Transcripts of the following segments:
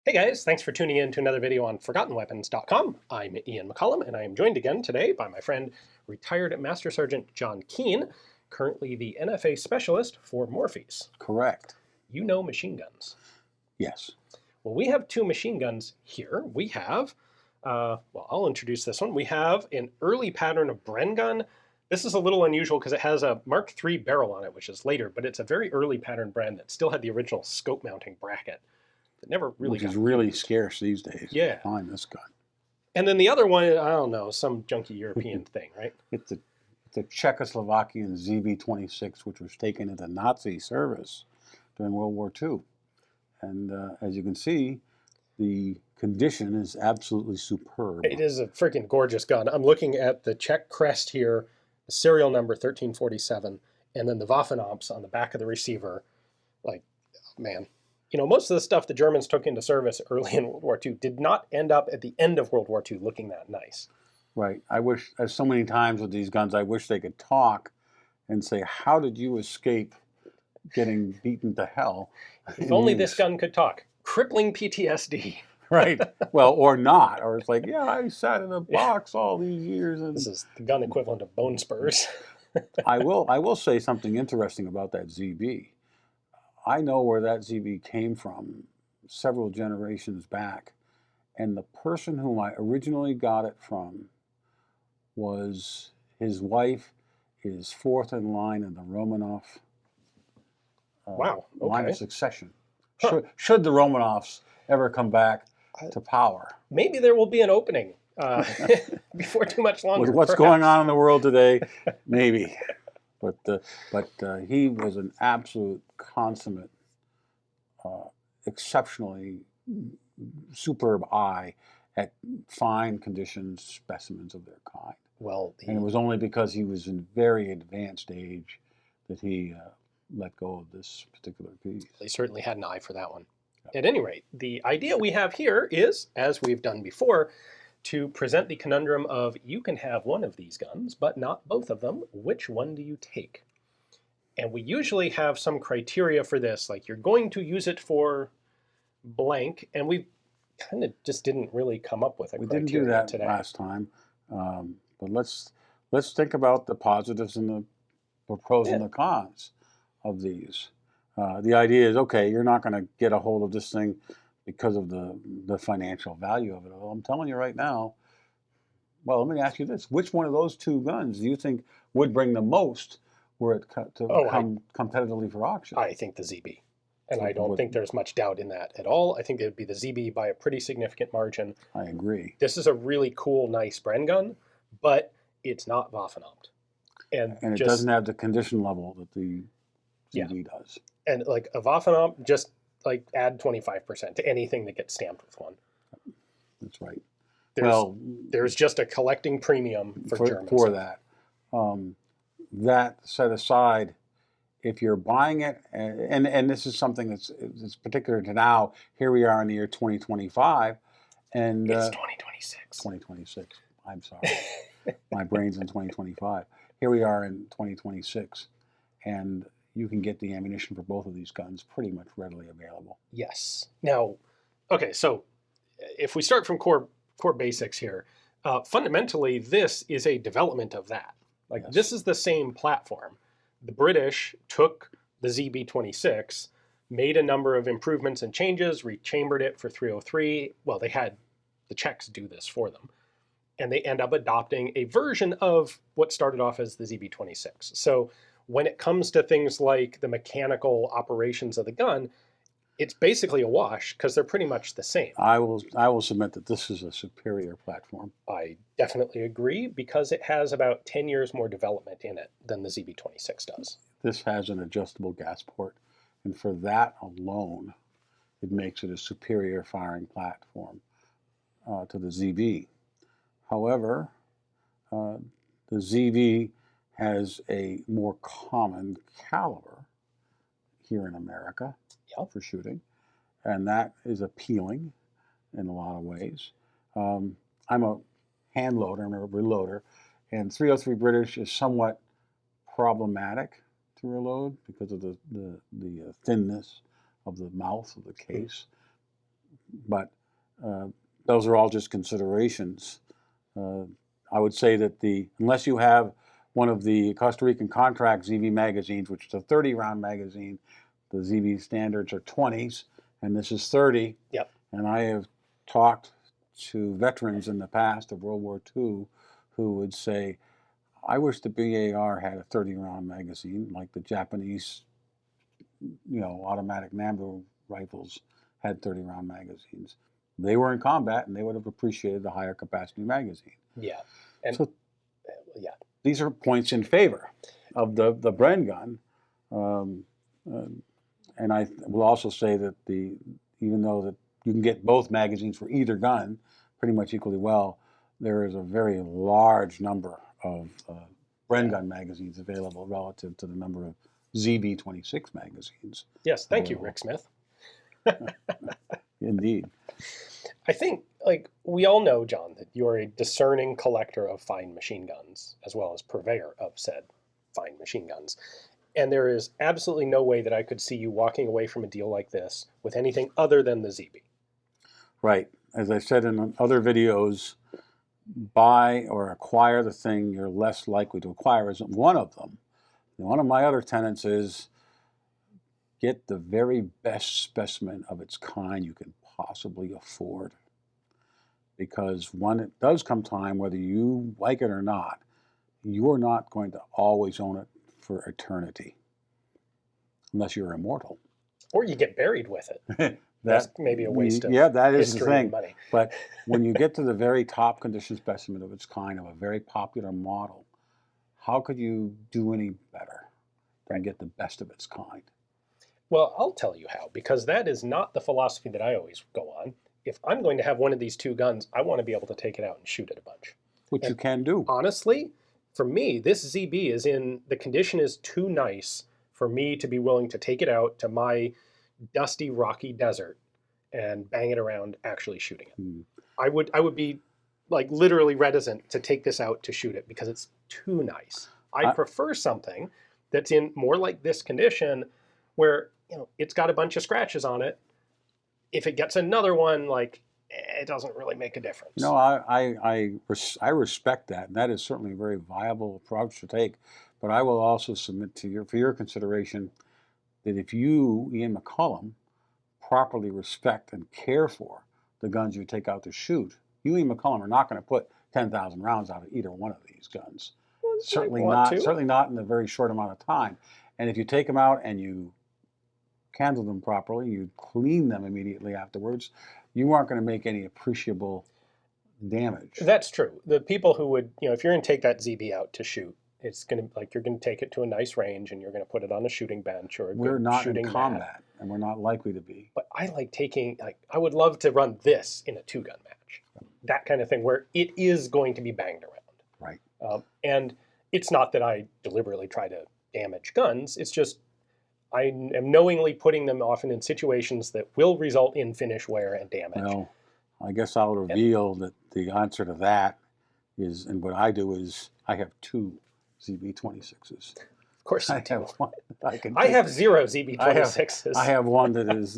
Hey guys, thanks for tuning in to another video on ForgottenWeapons.com. I'm Ian McCollum, and I am joined again today by my friend, retired Master Sergeant John Keene, currently the NFA specialist for Morphees. Correct. You know machine guns. Yes. Well, we have two machine guns here. We have, well, I'll introduce this one. We have an early pattern of Bren gun. This is a little unusual because it has a Mark III barrel on it, which is later, but it's a very early pattern Bren that still had the original scope mounting bracket. That never really Which is really scarce these days. Yeah. To find this gun. And then the other one, I don't know, some junky European thing, right? It's a Czechoslovakian ZB-26, which was taken into Nazi service during World War II. And as you can see, the condition is absolutely superb. It is a freaking gorgeous gun. I'm looking at the Czech crest here, the serial number 1347, and then the waffenamts on the back of the receiver. Like, man. You know, most of the stuff the Germans took into service early in World War II did not end up at the end of World War II looking that nice. Right. I wish, as so many times with these guns, I wish they could talk and say, how did you escape getting beaten to hell? If only this gun could talk. Crippling PTSD. Right. Well, or not. Or it's like, yeah, I sat in a box all these years. And this is the gun equivalent of bone spurs. I will say something interesting about that ZB. I know where that ZB came from several generations back, and the person whom I originally got it from was his wife is fourth in line in the Romanov wow, okay. line of succession. Huh. Should the Romanovs ever come back to power. Maybe there will be an opening before too much longer. With what's going on in the world today, maybe. But he was an absolute consummate, exceptionally superb eye at fine conditions specimens of their kind. Well, and it was only because he was in very advanced age that he let go of this particular piece. He certainly had an eye for that one. At any rate, the idea we have here is, as we've done before, to present the conundrum of you can have one of these guns, but not both of them. Which one do you take? And we usually have some criteria for this, like you're going to use it for blank, and we kind of just didn't really come up with a criteria today. We didn't do that today. Last time, but let's think about the positives and the pros and the cons of these. The idea is, okay, you're not going to get a hold of this thing because of the financial value of it. Well, I'm telling you right now, well, let me ask you this. Which one of those two guns do you think would bring the most were it come competitively for auction? I think the ZB. And I don't think there's much doubt in that at all. I think it would be the ZB by a pretty significant margin. I agree. This is a really cool, nice Bren gun, but it's not waffenamt. And it doesn't have the condition level that the ZB does. And like a waffenamt, just like add 25% to anything that gets stamped with one. That's right. There's just a collecting premium for Germans. For that. That set aside, if you're buying it, and this is something that's particular to now, here we are in the year 2025. And it's 2026. 2026. I'm sorry. My brain's in 2025. Here we are in 2026. And you can get the ammunition for both of these guns pretty much readily available. Yes. Now, okay, so if we start from core basics here, fundamentally, this is a development of that. Like, this is the same platform. The British took the ZB-26, made a number of improvements and changes, rechambered it for 303. Well, they had the Czechs do this for them. And they end up adopting a version of what started off as the ZB-26. So when it comes to things like the mechanical operations of the gun, it's basically a wash because they're pretty much the same. I will submit that this is a superior platform. I definitely agree because it has about 10 years more development in it than the ZB-26 does. This has an adjustable gas port, and for that alone, it makes it a superior firing platform to the ZB. However, the ZB has a more common caliber here in America for shooting, and that is appealing in a lot of ways. I'm a hand loader, I'm a reloader, and 303 British is somewhat problematic to reload because of the thinness of the mouth of the case. but those are all just considerations. I would say that unless you have one of the Costa Rican contract ZV magazines, which is a 30-round magazine, the ZV standards are 20s, and this is 30. Yep. And I have talked to veterans in the past of World War II who would say, I wish the BAR had a 30-round magazine like the Japanese, automatic Nambu rifles had 30-round magazines. They were in combat, and they would have appreciated the higher capacity magazine. Yeah. And so, yeah. These are points in favor of the Bren gun. And I will also say that even though that you can get both magazines for either gun pretty much equally well, there is a very large number of Bren gun magazines available relative to the number of ZB-26 magazines. Yes, thank you, Rick Smith. Indeed. I think, we all know, John, that you're a discerning collector of fine machine guns, as well as purveyor of said fine machine guns. And there is absolutely no way that I could see you walking away from a deal like this with anything other than the ZB. Right. As I said in other videos, buy or acquire the thing you're less likely to acquire isn't one of them. And one of my other tenets is get the very best specimen of its kind you can possibly afford. Because when it does come time, whether you like it or not, you're not going to always own it for eternity, unless you're immortal. Or you get buried with it. That's maybe a waste of that is the history thing. and money. But when you get to the very top condition specimen of its kind, of a very popular model, how could you do any better than get the best of its kind? Well, I'll tell you how, because that is not the philosophy that I always go on. If I'm going to have one of these two guns, I want to be able to take it out and shoot it a bunch. Which you can do. Honestly, for me, this ZB is the condition is too nice for me to be willing to take it out to my dusty, rocky desert and bang it around actually shooting it. I would be literally reticent to take this out to shoot it because it's too nice. I prefer something that's in more like this condition where it's got a bunch of scratches on it. If it gets another one, it doesn't really make a difference. No, I respect that, and that is certainly a very viable approach to take. But I will also submit for your consideration that if you, Ian MkIII, properly respect and care for the guns you take out to shoot, you, Ian MkIII, are not going to put 10,000 rounds out of either one of these guns. Well, certainly not in a very short amount of time. And if you take them out and you handle them properly, you clean them immediately afterwards, you aren't going to make any appreciable damage. That's true. The people who would, if you're going to take that ZB out to shoot, it's going to you're going to take it to a nice range and you're going to put it on a shooting bench or a we're good not shooting in combat, and we're not likely to be. But I like taking, I would love to run this in a two-gun match. That kind of thing where it is going to be banged around. Right. And it's not that I deliberately try to damage guns. It's just I am knowingly putting them often in situations that will result in finish wear and damage. Well, I guess I'll reveal that the answer to that is, and what I do is, I have two ZB-26s. Of course I have one. I have zero ZB-26s. I have one that is,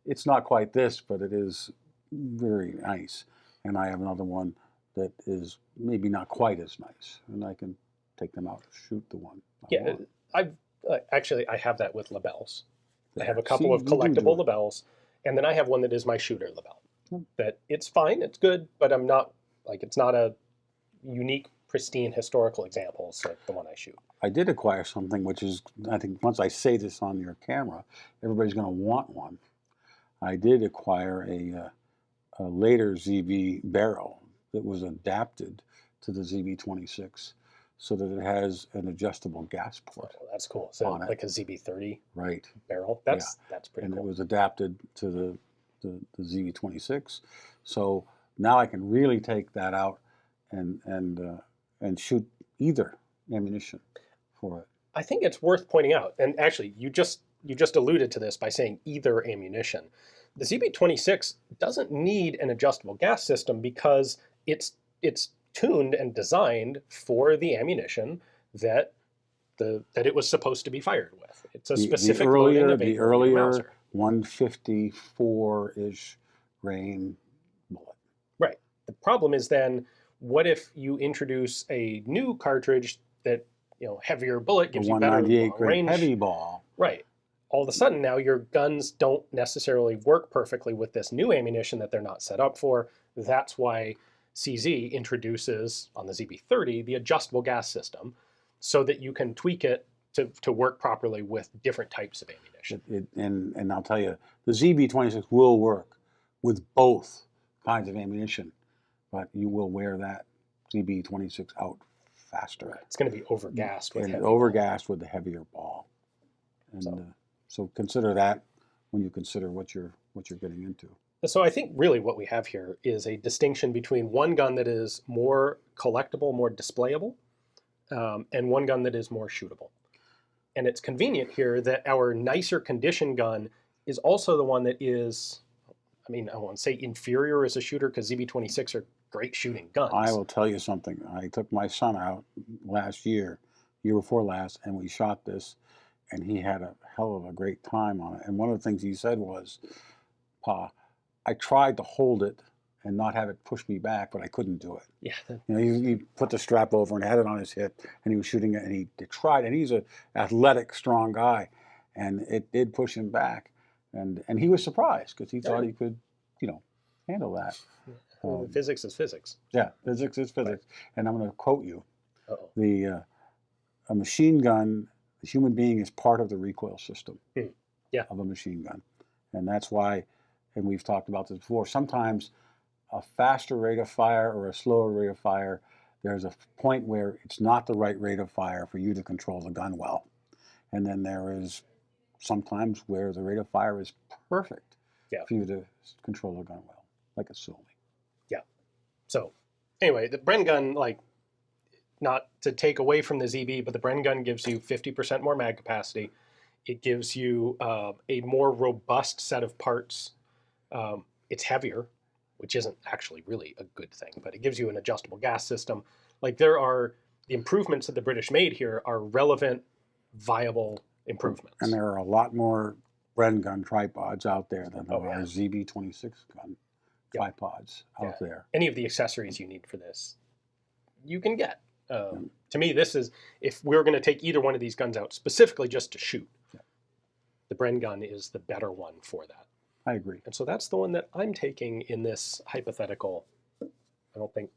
it's not quite this, but it is very nice. And I have another one that is maybe not quite as nice. And I can take them out to shoot the one I want. Actually, I have that with labels. I have a couple of collectible labels, and then I have one that is my shooter label. That it's fine, it's good, but I'm not, it's not a unique, pristine historical examples like the one I shoot. I did acquire something, which is, I think once I say this on your camera, everybody's going to want one. I did acquire a later ZB barrel that was adapted to the ZB-26 so that it has an adjustable gas port. Oh, that's cool. So like a ZB-30 barrel? That's pretty cool. And it was adapted to the ZB-26. So now I can really take that out and shoot either ammunition for it. I think it's worth pointing out, and actually you just alluded to this by saying either ammunition. The ZB-26 doesn't need an adjustable gas system because it's tuned and designed for the ammunition that it was supposed to be fired with. It's a specific loading of the earlier 154-ish grain bullet. Right. The problem is then, what if you introduce a new cartridge that, heavier bullet gives The you better 198 long grain range? heavy ball. Right. All of a sudden now your guns don't necessarily work perfectly with this new ammunition that they're not set up for. That's why CZ introduces on the ZB-30 the adjustable gas system, so that you can tweak it to work properly with different types of ammunition. And I'll tell you, the ZB-26 will work with both kinds of ammunition, but you will wear that ZB-26 out faster. Right. It's going to be overgassed with overgassed with the heavier ball. And so consider that when you consider what you're getting into. So I think really what we have here is a distinction between one gun that is more collectible, more displayable, and one gun that is more shootable. And it's convenient here that our nicer condition gun is also the one that is, I won't say inferior as a shooter, because ZB-26 are great shooting guns. I will tell you something. I took my son out year before last, and we shot this, and he had a hell of a great time on it. And one of the things he said was, "Pa, I tried to hold it and not have it push me back, but I couldn't do it." Yeah. He put the strap over and had it on his hip, and he was shooting it, and he tried, and he's an athletic, strong guy, and it did push him back, and he was surprised because he thought he could, handle that. Physics is physics. Yeah, physics is physics, and I'm going to quote you: Uh-oh. a machine gun, the human being is part of the recoil system of a machine gun, and that's why, and we've talked about this before. Sometimes a faster rate of fire or a slower rate of fire, there's a point where it's not the right rate of fire for you to control the gun well. And then there is sometimes where the rate of fire is perfect for you to control the gun well, like a Sumi. Yeah. So anyway, the Bren gun, not to take away from the ZB, but the Bren gun gives you 50% more mag capacity. It gives you a more robust set of parts. It's heavier, which isn't actually really a good thing, but it gives you an adjustable gas system. The improvements that the British made here are relevant, viable improvements. And there are a lot more Bren gun tripods out there than there are ZB-26 gun tripods out there. Any of the accessories you need for this, you can get. To me, this is, if we're going to take either one of these guns out specifically just to shoot, the Bren gun is the better one for that. I agree. And so that's the one that I'm taking in this hypothetical. I don't think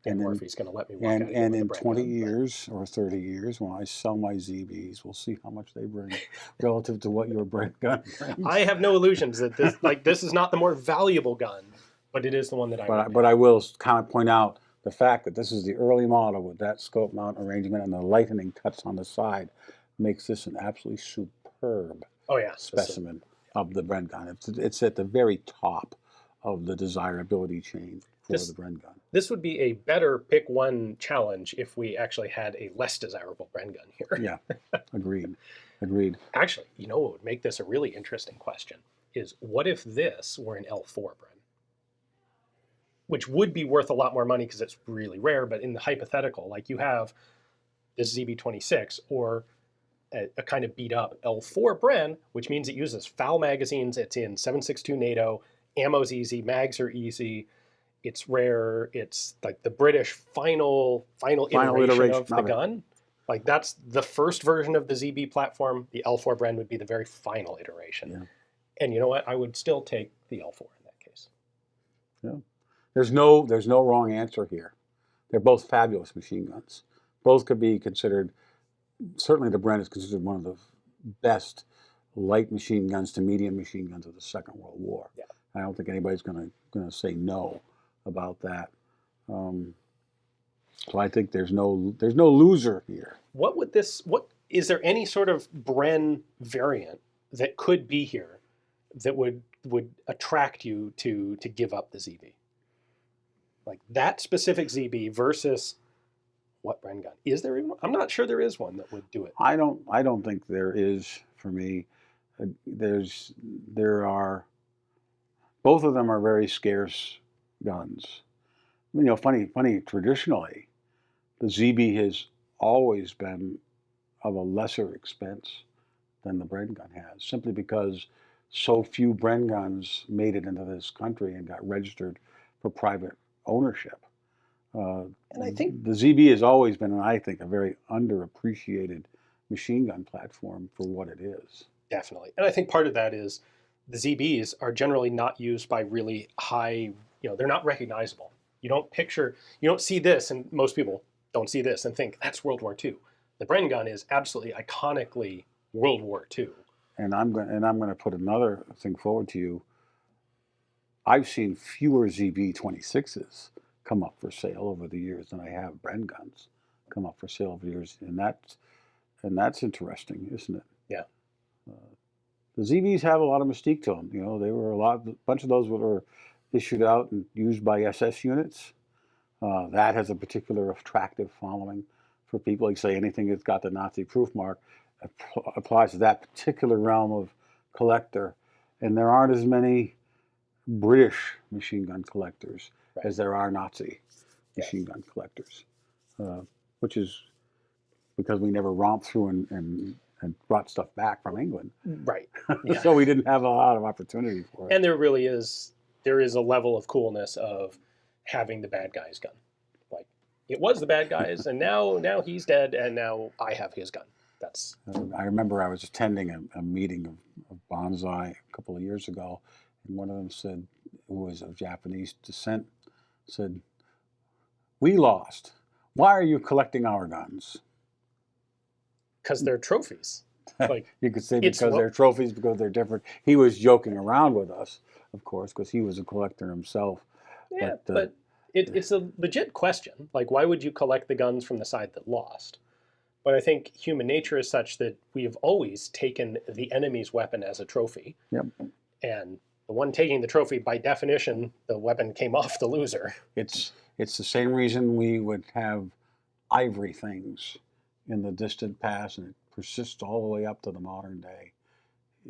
Dan Murphy's going to let me walk out. And in 20 years or 30 years, when I sell my ZBs, we'll see how much they bring relative to what your Bren gun brings. I have no illusions that this is not the more valuable gun, but it is the one that I But I will kind of point out the fact that this is the early model with that scope mount arrangement and the lightening cuts on the side makes this an absolutely superb specimen of the Bren gun. It's at the very top of the desirability chain for the Bren gun. This would be a better pick one challenge if we actually had a less desirable Bren gun here. Yeah, agreed. Actually, what would make this a really interesting question is, what if this were an L4 Bren? Which would be worth a lot more money because it's really rare, but in the hypothetical, you have this ZB-26 or a kind of beat up L4 Bren, which means it uses FAL magazines. It's in 7.62 NATO. Ammo's easy. Mags are easy. It's rare. It's the British final iteration of the gun. That's the first version of the ZB platform. The L4 Bren would be the very final iteration. Yeah. And you know what? I would still take the L4 in that case. Yeah. There's no wrong answer here. They're both fabulous machine guns. Both could be considered. Certainly, the Bren is considered one of the best light machine guns to medium machine guns of the Second World War. Yeah. I don't think anybody's going to say no about that. So I think there's no loser here. What is there any sort of Bren variant that could be here that would attract you to give up the ZB? That specific ZB versus what Bren gun? Is there even? I'm not sure there is one that would do it. I don't think there is for me. There are. Both of them are very scarce guns. Funny. Traditionally, the ZB has always been of a lesser expense than the Bren gun has, simply because so few Bren guns made it into this country and got registered for private ownership. And I think the ZB has always been, I think, a very underappreciated machine gun platform for what it is. definitely, and I think part of that is the ZBs are generally not used by really high, they're not recognizable. You don't see this, and most people don't see this and think that's World War II. The Bren gun is absolutely iconically World War II. And I'm going to put another thing forward to you. I've seen fewer ZB-26s come up for sale over the years than I have Bren guns come up for sale over the years, and that's interesting, isn't it? Yeah. The ZBs have a lot of mystique to them. They were a bunch of those were issued out and used by SS units. That has a particular attractive following for people. Like say anything that's got the Nazi proof mark applies to that particular realm of collector, and there aren't as many British machine gun collectors as there are Nazi machine gun collectors, which is because we never romped through and brought stuff back from England. Right. Yeah. So we didn't have a lot of opportunity for it. And there is a level of coolness of having the bad guy's gun. Like, it was the bad guy's, and now he's dead, and now I have his gun. I remember I was attending a meeting of bonsai a couple of years ago, and one of them said, who was of Japanese descent, said, "We lost. Why are you collecting our guns?" Because they're trophies. Like, you could say because they're trophies, because they're different. He was joking around with us, of course, because he was a collector himself. Yeah, but it's a legit question. Like, why would you collect the guns from the side that lost? But I think human nature is such that we have always taken the enemy's weapon as a trophy. Yep. And the one taking the trophy, by definition, the weapon came off the loser. It's the same reason we would have ivory things in the distant past, and it persists all the way up to the modern day.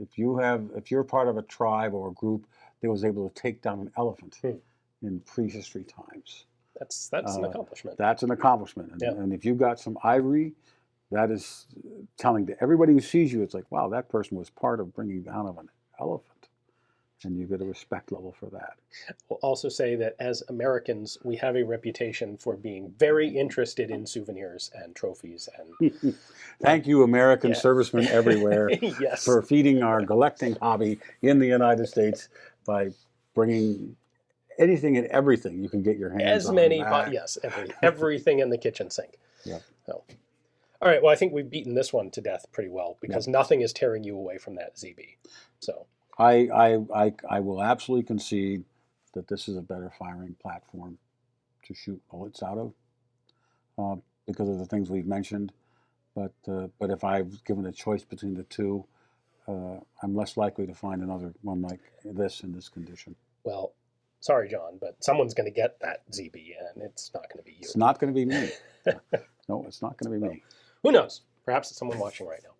If you're part of a tribe or a group that was able to take down an elephant in prehistory times, that's an accomplishment. That's an accomplishment. And if you've got some ivory, that is telling to everybody who sees you, it's like, wow, that person was part of bringing down of an elephant. And you get a respect level for that. We'll also say that as Americans, we have a reputation for being very interested in souvenirs and trophies. And thank you, American servicemen everywhere, yes, for feeding our collecting hobby in the United States by bringing anything and everything you can get your hands on. Yes, everything in the kitchen sink. Yeah. So. All right, well, I think we've beaten this one to death pretty well, because nothing is tearing you away from that ZB. So I will absolutely concede that this is a better firing platform to shoot bullets out of, because of the things we've mentioned. But if I've given a choice between the two, I'm less likely to find another one like this in this condition. Well, sorry, John, but someone's going to get that ZB, and it's not going to be you. It's not going to be me. No, it's not going to be me. Who knows? Perhaps it's someone watching right now.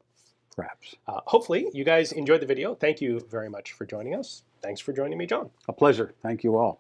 Perhaps. Hopefully, you guys enjoyed the video. Thank you very much for joining us. Thanks for joining me, John. A pleasure. Thank you all.